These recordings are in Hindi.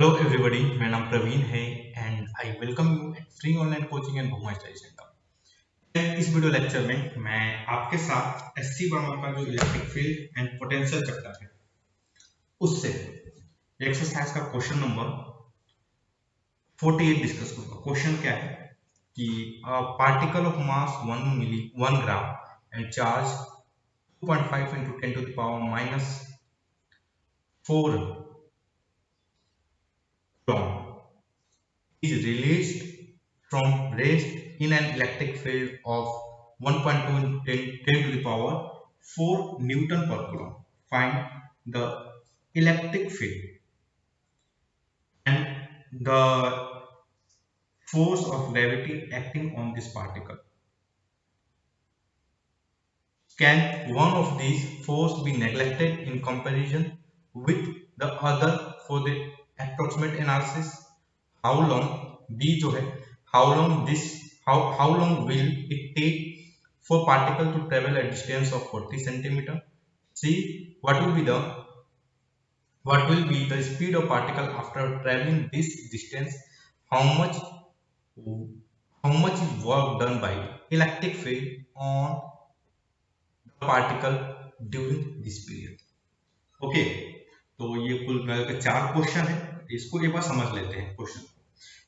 हेलो एवरीबॉडी, मेरा नाम प्रवीण है and I welcome you at free online coaching and Bhooma study centre. इस वीडियो लेक्चर में मैं आपके साथ एससी वर्मा का जो electric field and potential chapter है उससे एक्सरसाइज का क्वेश्चन नंबर 48 डिस्कस करूंगा। क्वेश्चन क्या है कि particle of mass 1 gram and charge 2.5 into 10 to the power minus 4 coulomb is released from rest in an electric field of 1.2 into 10 to the power 4 Newton per coulomb. Find the electric field and the force of gravity acting on this particle. Can one of these force be neglected in comparison with the other for the approximate analysis? How long B जो है how long will it take for particle to travel a distance of 40 centimeter? C what will be the speed of particle after traveling this distance? How much how much is work done by electric field on the particle during this period? Okay, तो ये कुल मिलाकर के 4 क्वेश्चन है। इसको एक बार समझ लेते हैं क्वेश्चन को।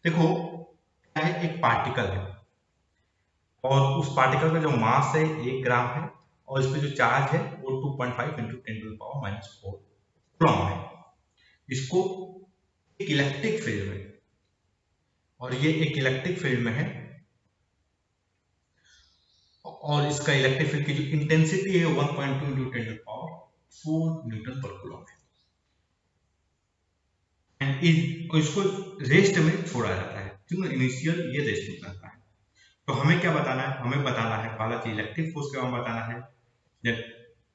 देखो, क्या है, एक पार्टिकल है और उस पार्टिकल का जो मास है 1 ग्राम है और इस पे जो चार्ज है वो 2.5 into 10 to the power minus 4 Coulomb है। इसको एक इलेक्ट्रिक फील्ड में, और ये एक इलेक्ट्रिक फील्ड में है और इसका इलेक्ट्रिक फील्ड की जो इंटेंसिटी है 1.2 into 10 to the power 4 Newton पर कूलॉम है एंड इसको रेस्ट में छोड़ा जाता है। क्योंकि इनिशियल ये रेस्ट में रहता है। तो हमें क्या बताना है? हमें बताना है पहला चीज इलेक्ट्रिक फोर्स के बारे में बताना है,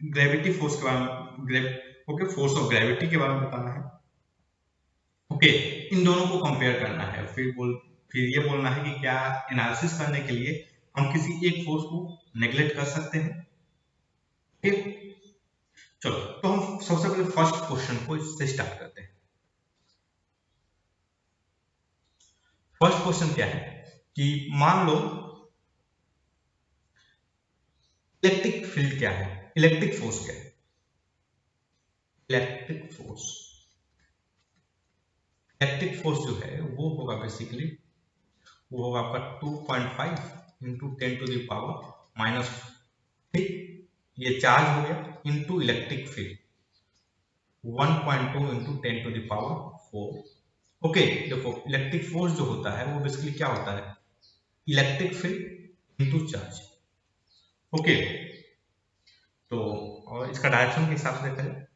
ग्रेविटी फोर्स के बारे में, ओके, फोर्स ऑफ ग्रेविटी के बारे में बताना है। ओके, इन दोनों को कंपेयर करना है। फिर ये बोलना है कि क्या एनालिसिस करने के लिए हम किसी एक फोर्स को नेग्लेक्ट कर सकते हैं। ओके, चलो, तो हम सबसे पहले फर्स्ट क्वेश्चन को इससे स्टार्ट करते हैं। फर्स्ट क्वेश्चन क्या है कि मान लो इलेक्ट्रिक फील्ड क्या है, इलेक्ट्रिक फोर्स क्या है। इलेक्ट्रिक फोर्स जो है वो होगा बेसिकली, वो होगा आपका 2.5 into 10 to the power minus, ठीक, ये चार्ज हो गया into electric field 1.2 into 10 to the power 4। Okay, देखो इलेक्ट्रिक फोर्स जो होता है वो बेसिकली क्या होता है, electric field into charge. Okay, तो और इसका डायरेक्शन के हिसाब से देखा जाए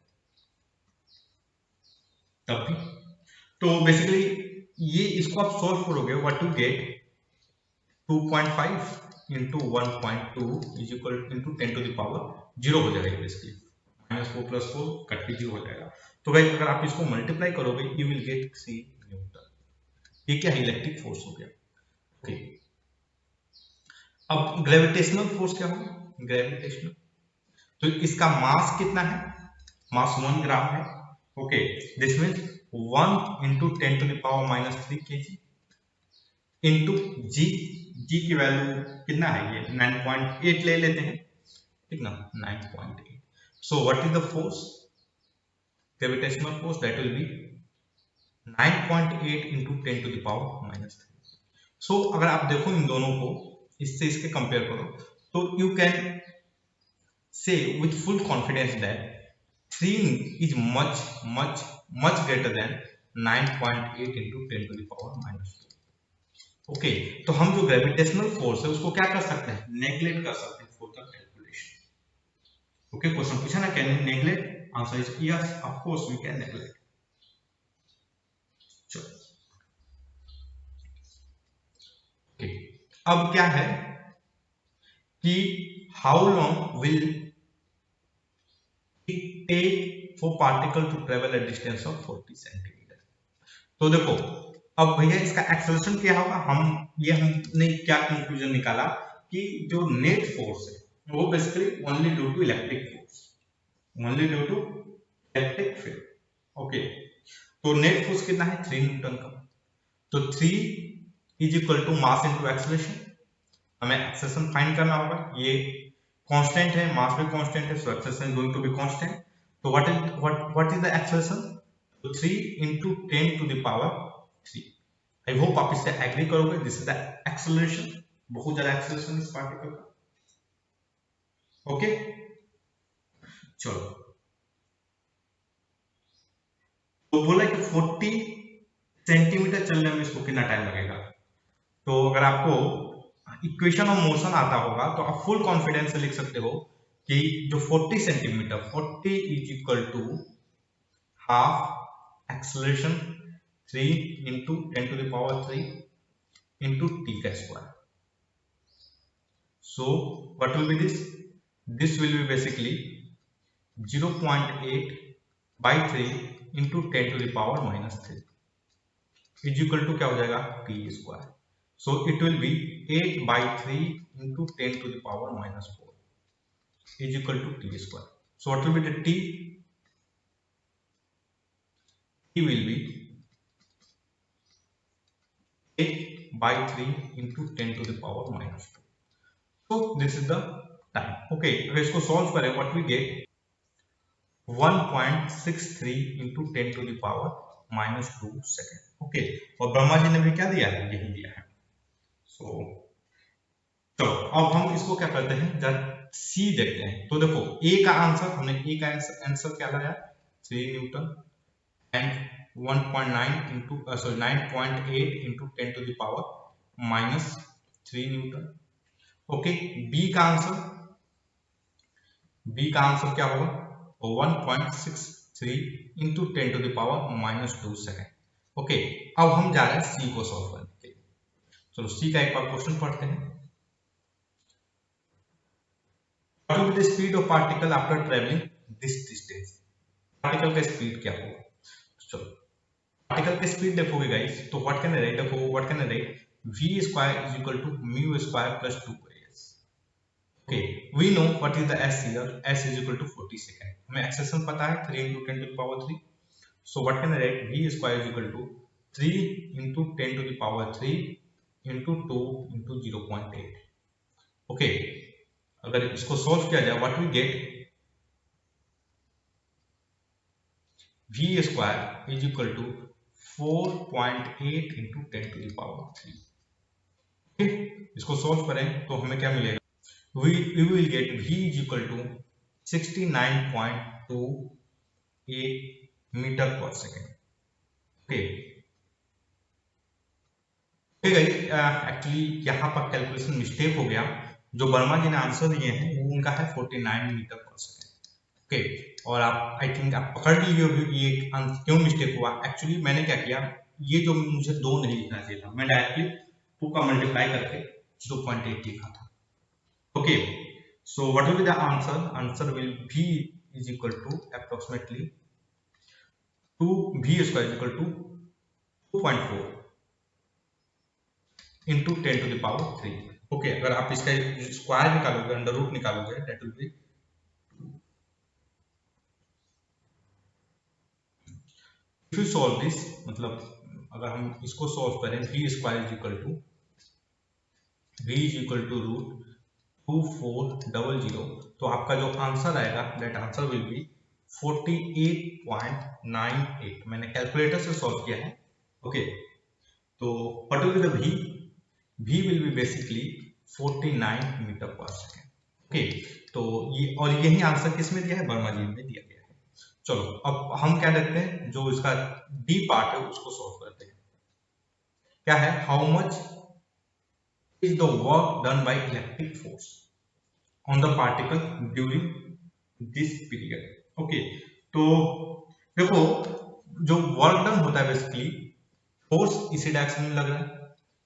तब भी, तो बेसिकली ये इसको आप सॉल्व करोगे, what you get 2.5 into 1.2 is equal into 10 to the power 0 हो जाएगा बेसिकली, -4 + 4 कट के 0 हो जाएगा। तो गाइस अगर आप इसको मल्टीप्लाई करोगे you will get C newton. ये क्या है, इलेक्ट्रिक फोर्स हो गया। ओके, अब ग्रेविटेशनल फोर्स क्या होगा, ग्रेविटेशनल, तो इसका मास कितना है, मास 1 ग्राम है। Okay, this means 1 into 10 to the power -3 kg into जी। जी की वैल्यू कितना है, ये 9.8 ले लेते हैं, ठीक ना, 9.8। So what is the force, gravitational force, that will be 9.8 into 10 to the power -3। सो अगर आप देखो इन दोनों को, इससे इसके कंपेयर करो, तो you can say with full confidence that 3 is much greater than 9.8 into 10 to the power -2। Okay, तो हम जो ग्रेविटेशनल फोर्स है उसको क्या कर सकते हैं, नेग्लेक्ट कर सकते हैं for the calculation. Okay, question पूछा ना, can you neglect, answer is yes, of course we can neglect. चलो, ओके, अब क्या है कि how long will it take for particle to travel a distance of 40 centimetre. तो देखो, अब भैया इसका एक्सेलरेशन क्या होगा, हमने क्या कंक्लूजन निकाला कि जो नेट फोर्स है वो basically only due to electric force, only due to electric field. Okay, तो नेट फोर्स कितना है 3 न्यूटन का। तो 3 is equal to mass into acceleration, हमें एक्सेलरेशन फाइंड करना होगा। ये कांस्टेंट है, मास भी कांस्टेंट है, so acceleration going to be constant. तो व्हाट इज द एक्सेलरेशन? तो 3 into 10 to the power 3। I hope आप इससे एग्री करोगे। दिस इज द एक्सेलरेशन, बहुत ज्यादा एक्सेलरेशन इस पार्टिकल का। ओके चलो, तो बोला कि 40 सेंटीमीटर चलने में इसको कितना टाइम लगेगा। तो अगर आपको इक्वेशन ऑफ मोशन आता होगा तो आप फुल कॉन्फिडेंस से लिख सकते हो कि जो 40 centimetre, 40 is equal to half acceleration 3 into 10 to the power 3 into t का square. So what will be this? This will be basically 0.8 by 3 into 10 to the power minus 3 is equal to क्या हो जाएगा t square. So it will be 8 by 3 into 10 to the power minus 4 is equal to t square. So what will be the t? T will be 8 by 3 into 10 to the power minus 2. So this is the time. Okay, अगर इसको solve करें what we get 1.63 into 10 to the power minus 2 second. Okay, और ब्रह्मा जी ने भी क्या दिया है, यही दिया है। सो चलो अब हम इसको क्या करते हैं, जब सी देखते हैं। तो देखो ए का आंसर, हमने ए का आंसर क्या लाया 3 Newton and 1.9 into 9.8 into 10 to the power minus 3 newton. Okay, B का आंसर क्या होगा 1.63 into 10 to the power minus 2 second. Okay, अब हम जा रहे हैं सी को सॉल्व करने के लिए। चलो सी का एक बार क्वेश्चन पढ़ते हैं। What will be the speed of particle after traveling this distance? Particle का स्पीड क्या होगा? चलो पार्टिकल की स्पीड देखोगे गाइस, तो व्हाट कैन आई राइट, देखो what can I write v square is equal to mu square plus 2s। Okay, we know what is the s here, s is equal to 40 second. हमें एक्सेलरेशन पता है 3 into 10 to the power 3। so what can I write, v square is equal to 3 into 10 to the power 3 into 2 into 0.8। ओके, अगर इसको सॉल्व किया जाए what we get v square is equal to 4.8 into 10 to the power 3। Okay, इसको सॉल्व करें तो हमें क्या मिलेगा, we will get v is equal to 69.28 metre per second. Okay, actually यहाँ पर कैलकुलेशन मिस्टेक हो गया। जो वर्मा जी ने आंसर दिए हैं वो उनका है 49 मीटर पर सेकेंड। ओके, और आप आई थिंक आप पकड़ लिए होंगे कि ये क्यों मिस्टेक हुआ। एक्चुअली मैंने क्या किया, ये जो मुझे 2 नहीं लिखना चाहिए था, मैं डायरेक्टली 2 का मल्टीप्लाई करके 0.8 लिखा था। Okay, so what will be the answer will be is equal to approximately 2 v square is equal to 2.4 into 10 to the power 3। Okay, अगर आप इसका स्क्वायर निकालोगे, अंडर रूट निकालोगे, that will be 2। if you solve this, मतलब अगर हम इसको सॉल्व करें v square is equal to root 2400, तो आपका जो आंसर आएगा दैट आंसर विल बी 48.98। मैंने कैलकुलेटर से सॉल्व किया है। ओके, तो what will be the v will be basically 49 metre per second. Okay, तो ये और यही आंसर किस में दिया है, वर्मा जी में दिया गया है। चलो अब हम क्या देखते हैं, जो इसका डी पार्ट है उसको सॉल्व करते हैं। क्या है, how much is the work done by electric force on the particle during this period। Okay, तो देखो जो वर्क डन होता है बेसिकली फोर्स इसी डायरेक्शन में लग रहा है,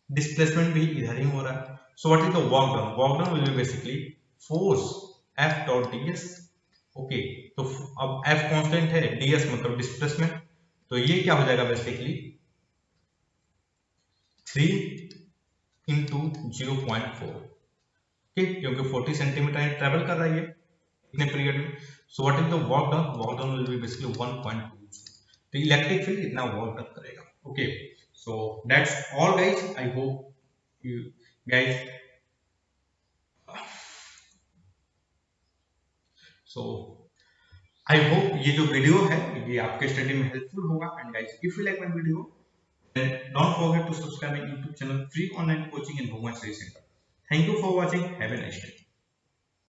डिस्प्लेसमेंट भी इधर ही हो रहा है। So what is the work done will be basically force F dot ds। Okay, तो अब F कांस्टेंट है, ds मतलब डिस्प्लेसमेंट, तो ये क्या हो जाएगा बेसिकली 3 into 0.4। ठीक, क्योंकि 40 सेंटीमीटर ट्रेवल कर रही है इतने पीरियड में। So what is the work done will be basically 1.2। तो इलेक्ट्रिक फील्ड इतना वर्क डन करेगा। Okay, so that's all guys. I hope you guys, so I hope ये जो वीडियो है ये आपके स्टडी में हेल्पफुल होगा। And guys, if you like my video, then don't forget to subscribe my YouTube channel, free online coaching in Bhuvan Study Center. Thank you for watching. Have a nice day.